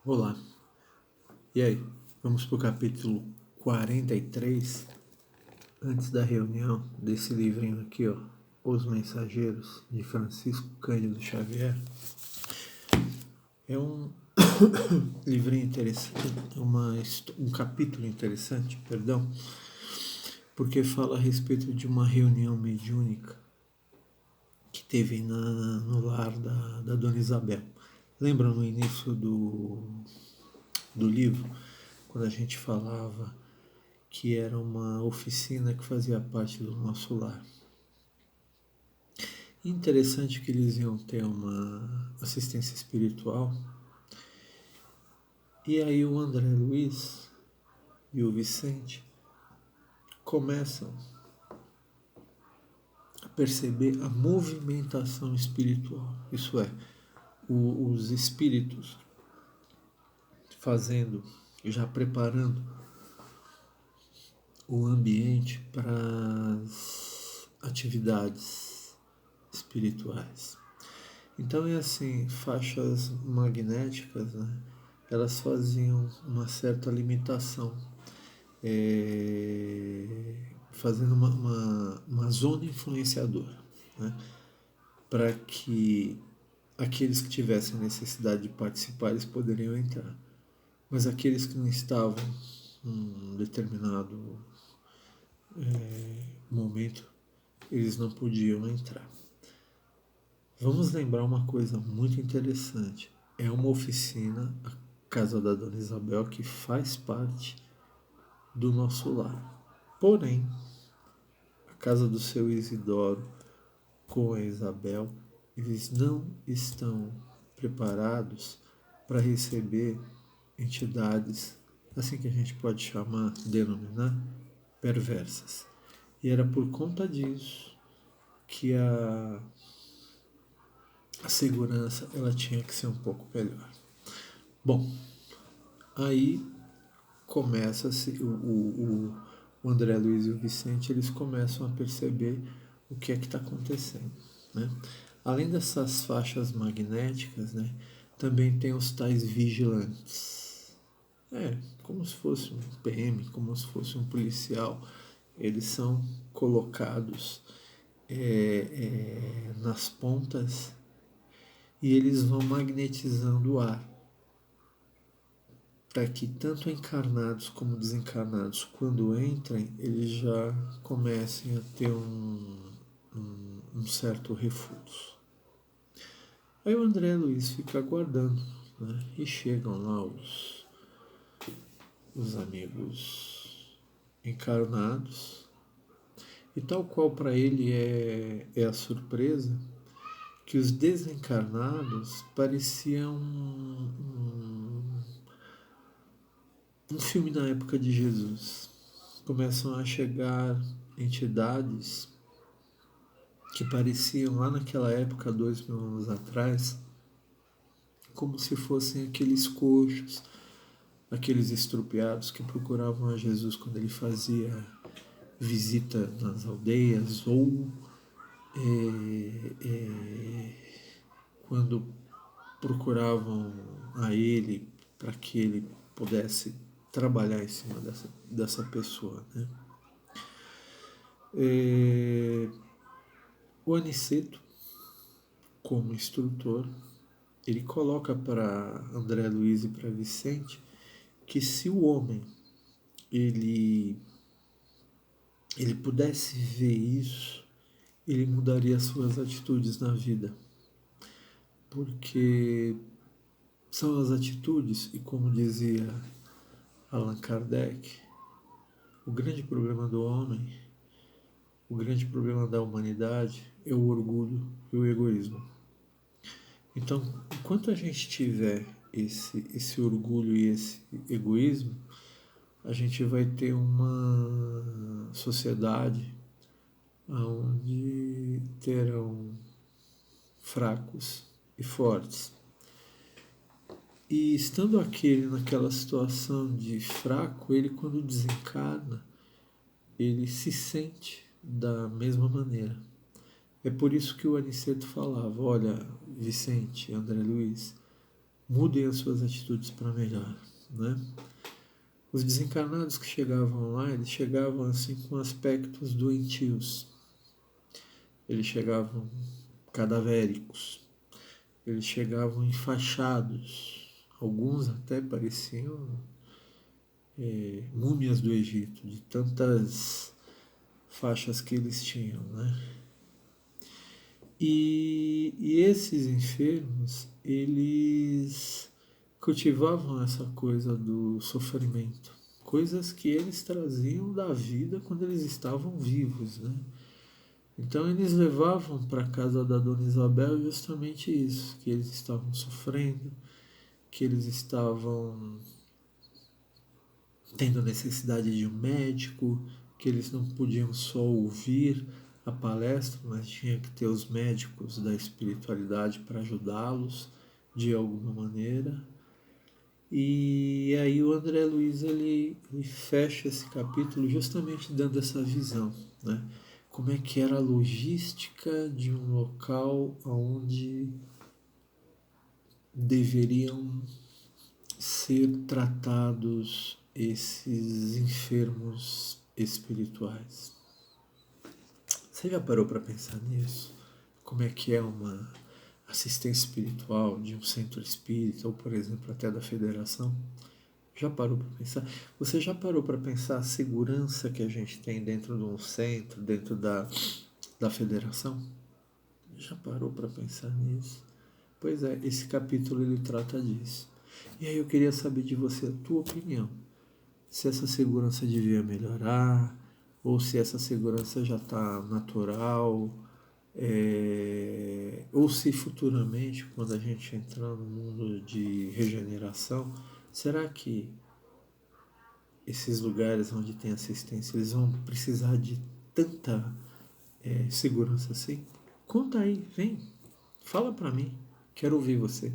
Olá, e aí? Vamos para o capítulo 43, antes da reunião desse livrinho aqui, ó, Os Mensageiros, de Francisco Cândido Xavier. É um livrinho interessante, um capítulo interessante, perdão, porque fala a respeito de uma reunião mediúnica que teve no lar da Dona Isabel. Lembra no início do livro, quando a gente falava que era uma oficina que fazia parte do nosso lar. Interessante que eles iam ter uma assistência espiritual. E aí o André Luiz e o Vicente começam a perceber a movimentação espiritual. Isso é, os espíritos fazendo, já preparando o ambiente para as atividades espirituais. Então é assim, faixas magnéticas, né? Elas faziam uma certa limitação, fazendo uma zona influenciadora, né? Para que aqueles que tivessem necessidade de participar, eles poderiam entrar. Mas aqueles que não estavam em um determinado momento, eles não podiam entrar. Vamos lembrar uma coisa muito interessante. É uma oficina, a casa da Dona Isabel, que faz parte do nosso lar. Porém, a casa do seu Isidoro com a Isabel, eles não estão preparados para receber entidades, assim que a gente pode chamar, denominar, perversas. E era por conta disso que a segurança ela tinha que ser um pouco melhor. Bom, aí começa-se o André Luiz e o Vicente, eles começam a perceber o que é que está acontecendo, né? Além dessas faixas magnéticas, né, também tem os tais vigilantes. Como se fosse um PM, como se fosse um policial. Eles são colocados nas pontas e eles vão magnetizando o ar para que tanto encarnados como desencarnados, quando entrem, eles já comecem a ter um certo refluxo. Aí o André Luiz fica aguardando, né? E chegam lá os amigos encarnados, e tal qual para ele é a surpresa, que os desencarnados pareciam um filme na época de Jesus. Começam a chegar entidades que pareciam lá naquela época, 2000 anos atrás, como se fossem aqueles coxos, aqueles estrupiados que procuravam a Jesus quando ele fazia visita nas aldeias ou quando procuravam a ele para que ele pudesse trabalhar em cima dessa pessoa, né? O Aniceto, como instrutor, ele coloca para André Luiz e para Vicente que se o homem ele pudesse ver isso, ele mudaria suas atitudes na vida, porque são as atitudes, e como dizia Allan Kardec, o grande problema do homem, o grande problema da humanidade é o orgulho e o egoísmo. Então, enquanto a gente tiver esse orgulho e esse egoísmo, a gente vai ter uma sociedade onde terão fracos e fortes. E estando aquele naquela situação de fraco, ele quando desencarna, ele se sente da mesma maneira. É por isso que o Aniceto falava, olha, Vicente, André Luiz, mudem as suas atitudes para melhor, né? Os desencarnados que chegavam lá, eles chegavam assim com aspectos doentios. Eles chegavam cadavéricos, eles chegavam enfaixados, alguns até pareciam múmias do Egito, de tantas faixas que eles tinham, né? E esses enfermos, eles cultivavam essa coisa do sofrimento, coisas que eles traziam da vida quando eles estavam vivos, né? Então eles levavam para a casa da Dona Isabel justamente isso, que eles estavam sofrendo, que eles estavam tendo necessidade de um médico, que eles não podiam só ouvir a palestra, mas tinha que ter os médicos da espiritualidade para ajudá-los de alguma maneira. E aí o André Luiz ele fecha esse capítulo justamente dando essa visão, né? Como é que era a logística de um local onde deveriam ser tratados esses enfermos espirituais. Você já parou para pensar nisso? Como é que é uma assistência espiritual de um centro espírita, ou por exemplo até da federação? Já parou para pensar? Você já parou para pensar a segurança que a gente tem dentro de um centro, dentro da federação? Já parou para pensar nisso? Pois é, esse capítulo ele trata disso. E aí eu queria saber de você a tua opinião. Se essa segurança devia melhorar, ou se essa segurança já está natural, ou se futuramente, quando a gente entrar no mundo de regeneração, será que esses lugares onde tem assistência, eles vão precisar de tanta segurança assim? Conta aí, vem, fala para mim, quero ouvir você.